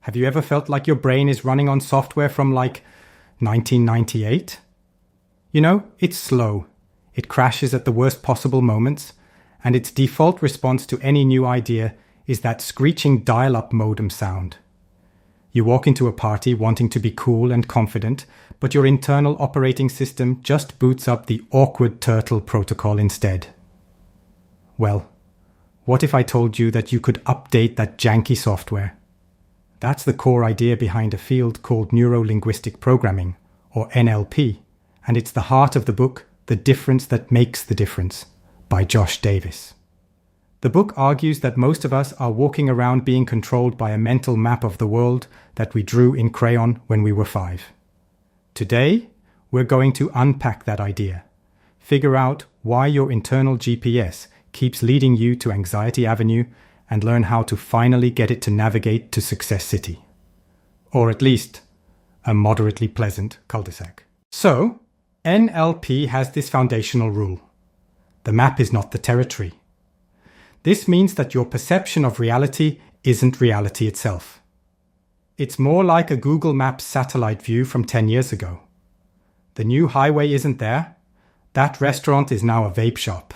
Have you ever felt like your brain is running on software from 1998? It's slow. It crashes at the worst possible moments, and its default response to any new idea is that screeching dial-up modem sound. You walk into a party wanting to be cool and confident, but your internal operating system just boots up the awkward turtle protocol instead. Well, what if I told you that you could update that janky software? That's the core idea behind a field called neuro-linguistic programming, or NLP, and it's the heart of the book, The Difference That Makes the Difference, by Josh Davis. The book argues that most of us are walking around being controlled by a mental map of the world that we drew in crayon when we were 5. Today, we're going to unpack that idea, figure out why your internal GPS keeps leading you to Anxiety Avenue, and learn how to finally get it to navigate to Success City. Or at least, a moderately pleasant cul-de-sac. So, NLP has this foundational rule. The map is not the territory. This means that your perception of reality isn't reality itself. It's more like a Google Maps satellite view from 10 years ago. The new highway isn't there. That restaurant is now a vape shop.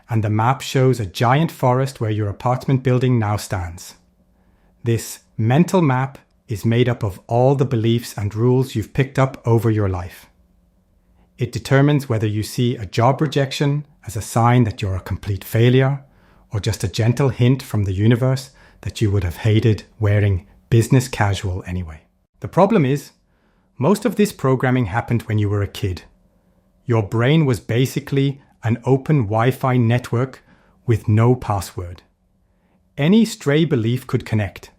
And the map shows a giant forest where your apartment building now stands. This mental map is made up of all the beliefs and rules you've picked up over your life. It determines whether you see a job rejection as a sign that you're a complete failure, or just a gentle hint from the universe that you would have hated wearing business casual anyway. The problem is, most of this programming happened when you were a kid. Your brain was basically an open Wi-Fi network with no password. Any stray belief could connect.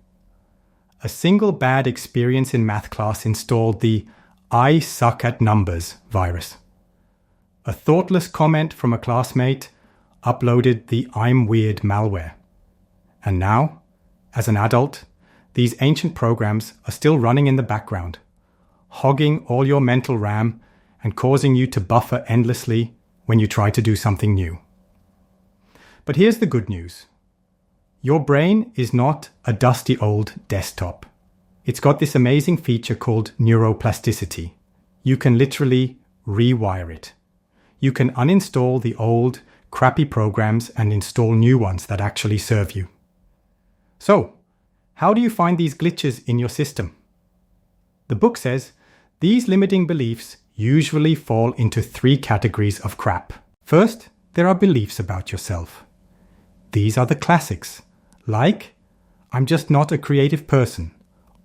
A single bad experience in math class installed the "I suck at numbers" virus. A thoughtless comment from a classmate uploaded the "I'm weird" malware. And now, as an adult, these ancient programs are still running in the background, hogging all your mental RAM and causing you to buffer endlessly when you try to do something new. But here's the good news. Your brain is not a dusty old desktop. It's got this amazing feature called neuroplasticity. You can literally rewire it. You can uninstall the old, crappy programs and install new ones that actually serve you. So, how do you find these glitches in your system? The book says these limiting beliefs usually fall into 3 categories of crap. First, there are beliefs about yourself. These are the classics, like, "I'm just not a creative person,"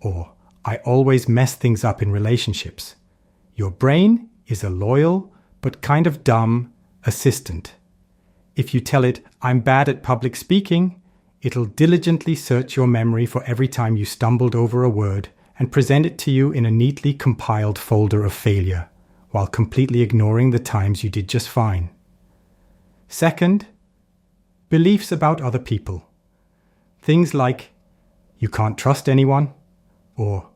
or "I always mess things up in relationships." Your brain is a loyal, but kind of dumb, assistant. If you tell it, "I'm bad at public speaking," it'll diligently search your memory for every time you stumbled over a word and present it to you in a neatly compiled folder of failure, while completely ignoring the times you did just fine. Second, beliefs about other people. Things like, "You can't trust anyone," or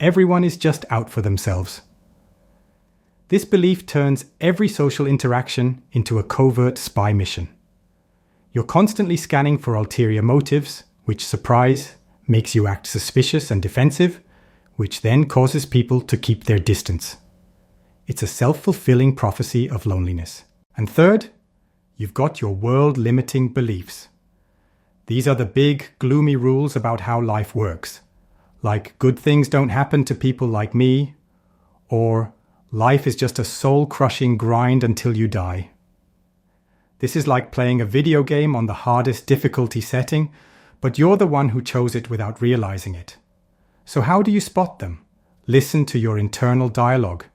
"Everyone is just out for themselves." This belief turns every social interaction into a covert spy mission. You're constantly scanning for ulterior motives, which, surprise, makes you act suspicious and defensive, which then causes people to keep their distance. It's a self-fulfilling prophecy of loneliness. And third, you've got your world-limiting beliefs. These are the big, gloomy rules about how life works. Like, good things don't happen to people like me, or life is just a soul-crushing grind until you die. This is like playing a video game on the hardest difficulty setting, but you're the one who chose it without realizing it. So how do you spot them? Listen to your internal dialogue.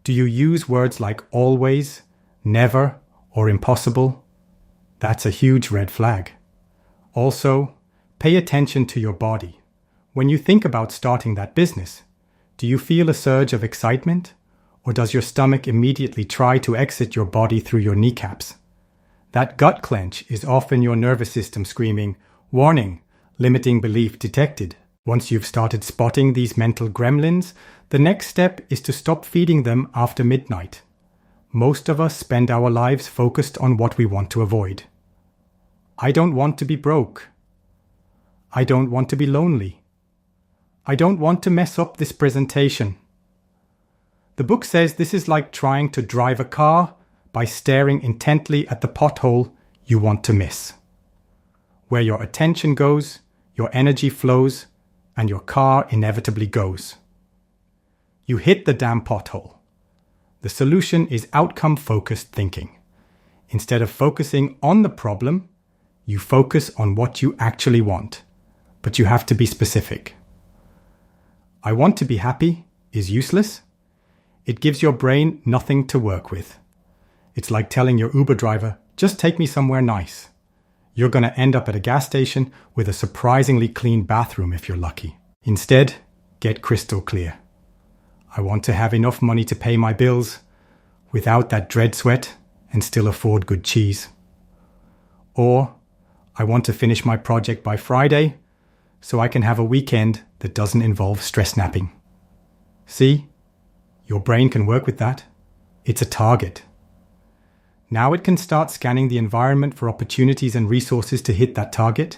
Do you use words like always, never, or impossible? That's a huge red flag. Also, pay attention to your body. When you think about starting that business, do you feel a surge of excitement? Or does your stomach immediately try to exit your body through your kneecaps? That gut clench is often your nervous system screaming, "Warning, limiting belief detected." Once you've started spotting these mental gremlins, the next step is to stop feeding them after midnight. Most of us spend our lives focused on what we want to avoid. I don't want to be broke. I don't want to be lonely. I don't want to mess up this presentation. The book says this is like trying to drive a car by staring intently at the pothole you want to miss. Where your attention goes, your energy flows, and your car inevitably goes. You hit the damn pothole. The solution is outcome-focused thinking. Instead of focusing on the problem, you focus on what you actually want, but you have to be specific. I want to be happy is useless. It gives your brain nothing to work with. It's like telling your Uber driver, just take me somewhere nice. You're going to end up at a gas station with a surprisingly clean bathroom if you're lucky. Instead, get crystal clear. I want to have enough money to pay my bills without that dread sweat and still afford good cheese. Or, I want to finish my project by Friday so I can have a weekend that doesn't involve stress napping. See? Your brain can work with that. It's a target. Now it can start scanning the environment for opportunities and resources to hit that target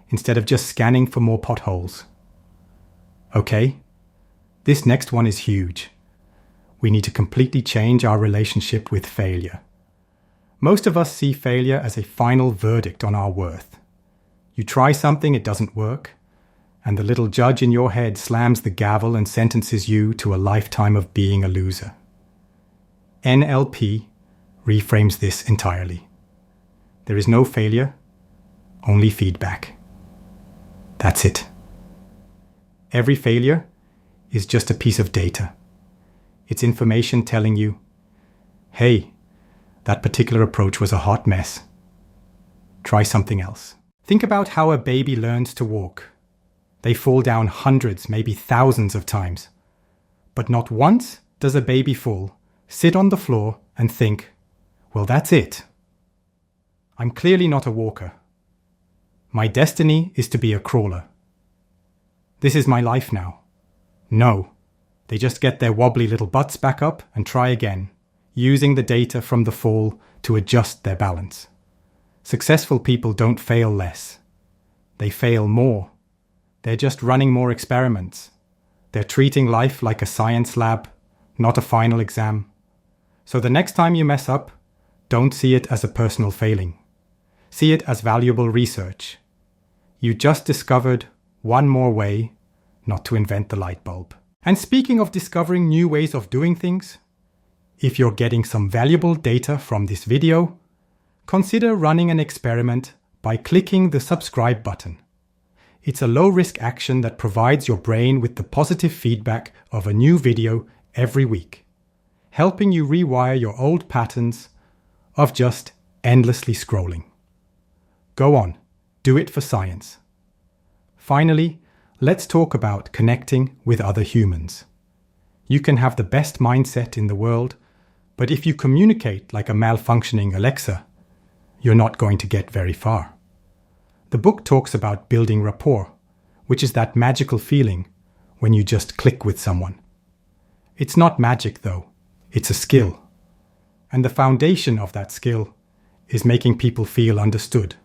instead of just scanning for more potholes. Okay, this next one is huge. We need to completely change our relationship with failure. Most of us see failure as a final verdict on our worth. You try something, it doesn't work, and the little judge in your head slams the gavel and sentences you to a lifetime of being a loser. NLP reframes this entirely. There is no failure, only feedback. That's it. Every failure is just a piece of data. It's information telling you, hey, that particular approach was a hot mess. Try something else. Think about how a baby learns to walk. They fall down hundreds, maybe thousands of times. But not once does a baby fall, sit on the floor and think, well, that's it. I'm clearly not a walker. My destiny is to be a crawler. This is my life now. No, they just get their wobbly little butts back up and try again, using the data from the fall to adjust their balance. Successful people don't fail less. They fail more. They're just running more experiments. They're treating life like a science lab, not a final exam. So the next time you mess up, don't see it as a personal failing. See it as valuable research. You just discovered one more way not to invent the light bulb. And speaking of discovering new ways of doing things, if you're getting some valuable data from this video, consider running an experiment by clicking the subscribe button. It's a low-risk action that provides your brain with the positive feedback of a new video every week, helping you rewire your old patterns of just endlessly scrolling. Go on, do it for science. Finally, let's talk about connecting with other humans. You can have the best mindset in the world, but if you communicate like a malfunctioning Alexa, you're not going to get very far. The book talks about building rapport, which is that magical feeling when you just click with someone. It's not magic though, it's a skill. And the foundation of that skill is making people feel understood.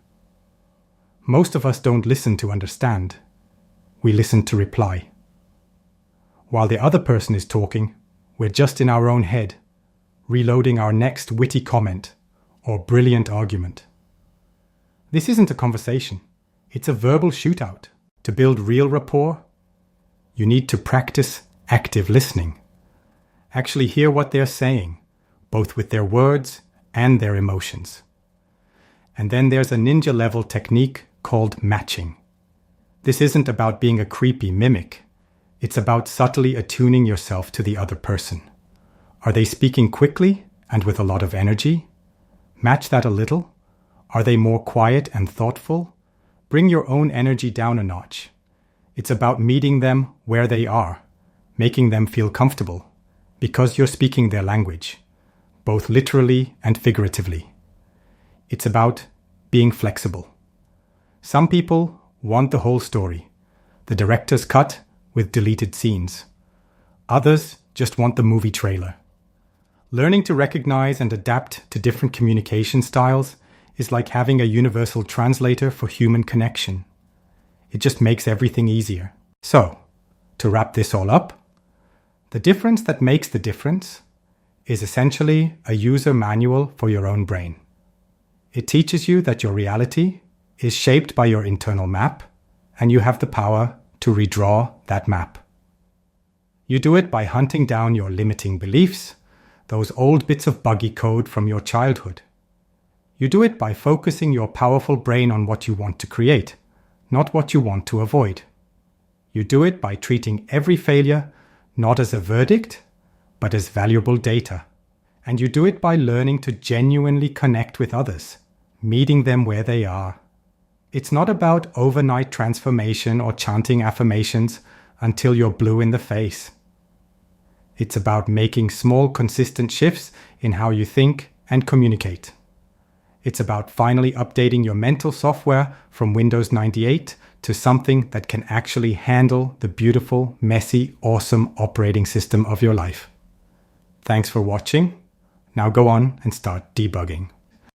Most of us don't listen to understand. We listen to reply. While the other person is talking, we're just in our own head, reloading our next witty comment or brilliant argument. This isn't a conversation. It's a verbal shootout. To build real rapport, you need to practice active listening. Actually hear what they're saying, both with their words and their emotions. And then there's a ninja-level technique called matching. This isn't about being a creepy mimic. It's about subtly attuning yourself to the other person. Are they speaking quickly and with a lot of energy? Match that a little. Are they more quiet and thoughtful? Bring your own energy down a notch. It's about meeting them where they are, making them feel comfortable, because you're speaking their language, both literally and figuratively. It's about being flexible. Some people want the whole story, the director's cut with deleted scenes. Others just want the movie trailer. Learning to recognize and adapt to different communication styles is like having a universal translator for human connection. It just makes everything easier. So, to wrap this all up, the difference that makes the difference is essentially a user manual for your own brain. It teaches you that your reality is shaped by your internal map, and you have the power to redraw that map. You do it by hunting down your limiting beliefs, those old bits of buggy code from your childhood. You do it by focusing your powerful brain on what you want to create, not what you want to avoid. You do it by treating every failure not as a verdict, but as valuable data. And you do it by learning to genuinely connect with others, meeting them where they are. It's not about overnight transformation or chanting affirmations until you're blue in the face. It's about making small, consistent shifts in how you think and communicate. It's about finally updating your mental software from Windows 98 to something that can actually handle the beautiful, messy, awesome operating system of your life. Thanks for watching. Now go on and start debugging.